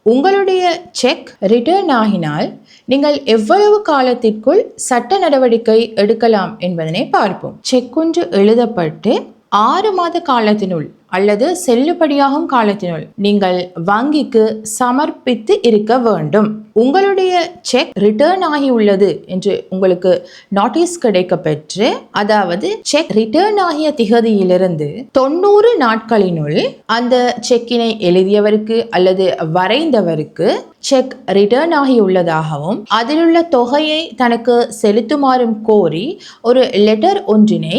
உங்களுடைய check return ஆகினால் நீங்கள் எவ்வளவு காலத்திற்குள் சட்ட நடவடிக்கை எடுக்கலாம் என்பதனை பார்ப்போம். செக் ஒன்று எழுதப்பட்டு 6 மாத காலத்தினுள் அல்லது செல்லுபடியாகும் காலத்தினுள் நீங்கள் வங்கிக்கு சமர்ப்பித்து இருக்க வேண்டும். உங்களுடைய செக் ரிட்டர்ன் ஆகி உள்ளது என்று உங்களுக்கு நோட்டீஸ் கிடைக்க பெற்று, அதாவது செக் ரிட்டர்ன் ஆகிய திகதியிலிருந்து 90 நாட்களினுள் அந்த செக்கினை எழுதியவருக்கு அல்லது வரைந்தவருக்கு செக் ரிட்டர்ன் ஆகியுள்ளதாகவும் அதிலுள்ள தொகையை தனக்கு செலுத்துமாறும் கோரி ஒரு லெட்டர் ஒன்றினை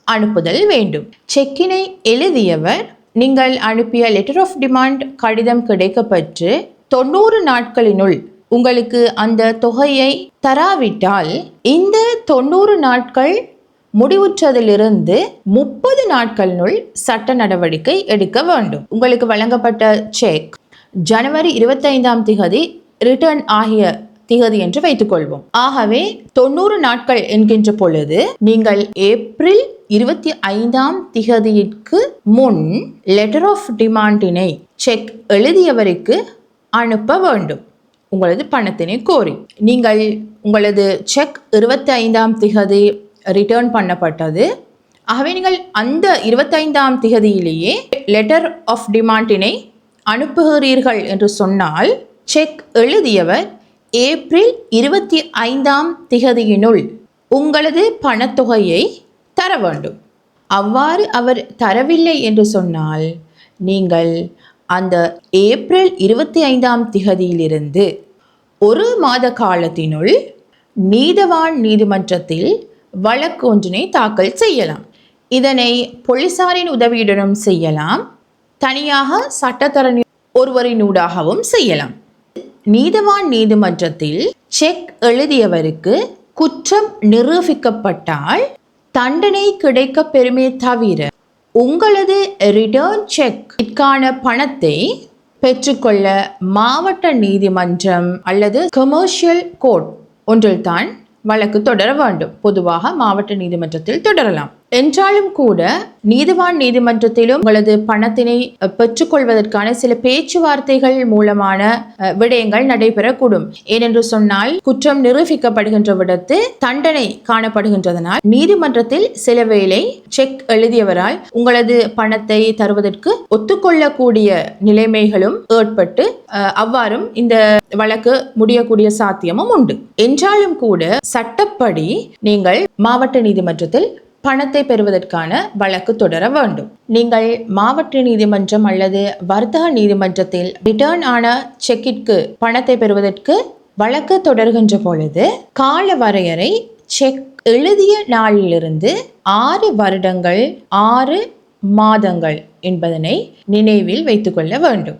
அனுப்புதல் வேண்டும். செக்கினை எழுதியவர் நீங்கள் அனுப்பிய லெட்டர் ஆஃப் டிமாண்ட் கடிதம் கிடைக்கப்பெற்று 90 நாட்களினுள் உங்களுக்கு அந்த தொகையை தராவிட்டால் இந்த 90 நாட்கள் முடிவுற்றதிலிருந்து 30 நாட்களினுள் சட்ட நடவடிக்கை எடுக்க வேண்டும். உங்களுக்கு வழங்கப்பட்ட செக் ஜனவரி 25ஆம் திகதி ரிட்டர்ன் ஆகிய திகதி என்று வைத்துக் கொள்வோம். ஆகவே 90 நாட்கள் என்கின்ற பொழுது நீங்கள் ஏப்ரல் 25ஆம் திகதிக்கு முன் லெட்டர் ஆஃப் டிமாண்டினை செக் எழுதியவருக்கு அனுப்ப வேண்டும் உங்களது பணத்தினை கோரி. நீங்கள் உங்களது செக் 25ஆம் திகதி ரிட்டர்ன் பண்ணப்பட்டது. ஆகவே நீங்கள் அந்த 25ஆம் திகதியிலேயே லெட்டர் ஆஃப் டிமாண்டினை அனுப்புகிறீர்கள் என்று சொன்னால் செக் எழுதியவர் ஏப்ரல் 25ஆம் திகதியினுள் உங்களது பணத்தொகையை தர வேண்டும். அவ்வாறு அவர் தரவில்லை என்று சொன்னால் நீங்கள் அந்த ஏப்ரல் 25ஆம் திகதியிலிருந்து 1 மாத காலத்தினுள் நீதவான் நீதிமன்றத்தில் வழக்கு ஒன்றினை தாக்கல் செய்யலாம். இதனை போலீசாரின் உதவியுடனும் செய்யலாம், தனியாக சட்டத்தரணி ஒருவரினூடாகவும் செய்யலாம். நீதவான் நீதிமன்றத்தில் செக் எழுதியவருக்கு குற்றம் நிரூபிக்கப்பட்டால் தண்டனை கிடைக்க பெறுமே தவிர உங்களது ரிட்டர்ன் செக்கிற்கான பணத்தை பெற்றுக்கொள்ள மாவட்ட நீதிமன்றம் அல்லது கமர்ஷியல் கோர்ட் ஒன்றில்தான் வழக்கு தொடர வேண்டும். பொதுவாக மாவட்ட நீதிமன்றத்தில் தொடரலாம். என்றாலும் கூட நீதிவான் நீதிமன்றத்திலும் உங்களது பணத்தினை பெற்றுக்கொள்வதற்கான சில பேச்சுவார்த்தைகள் மூலமான விடயங்கள் நடைபெறக்கூடும். ஏனென்று சொன்னால் குற்றம் நிரூபிக்கப்படுகின்ற விடத்து தண்டனை காணப்படுகின்றதனால் நீதிமன்றத்தில் சில வேளை செக் எழுதியவரால் உங்களது பணத்தை தருவதற்கு ஒத்துக்கொள்ளக்கூடிய நிலைமைகளும் ஏற்பட்டு அவ்வாறும் இந்த வழக்கு முடியக்கூடிய சாத்தியமும் உண்டு. என்றாலும் கூட சட்டப்படி நீங்கள் மாவட்ட நீதிமன்றத்தில் பணத்தை பெறுவதற்கான வழக்கு தொடர வேண்டும். நீங்கள் மாவட்ட நீதிமன்றம் அல்லது வர்த்தக நீதிமன்றத்தில் ரிட்டர்ன் ஆன செக்கிற்கு பணத்தை பெறுவதற்கு வழக்கு தொடர்கின்ற பொழுது கால வரையறை செக் எழுதிய நாளிலிருந்து 6 வருடங்கள் 6 மாதங்கள் என்பதனை நினைவில் வைத்துக் கொள்ள வேண்டும்.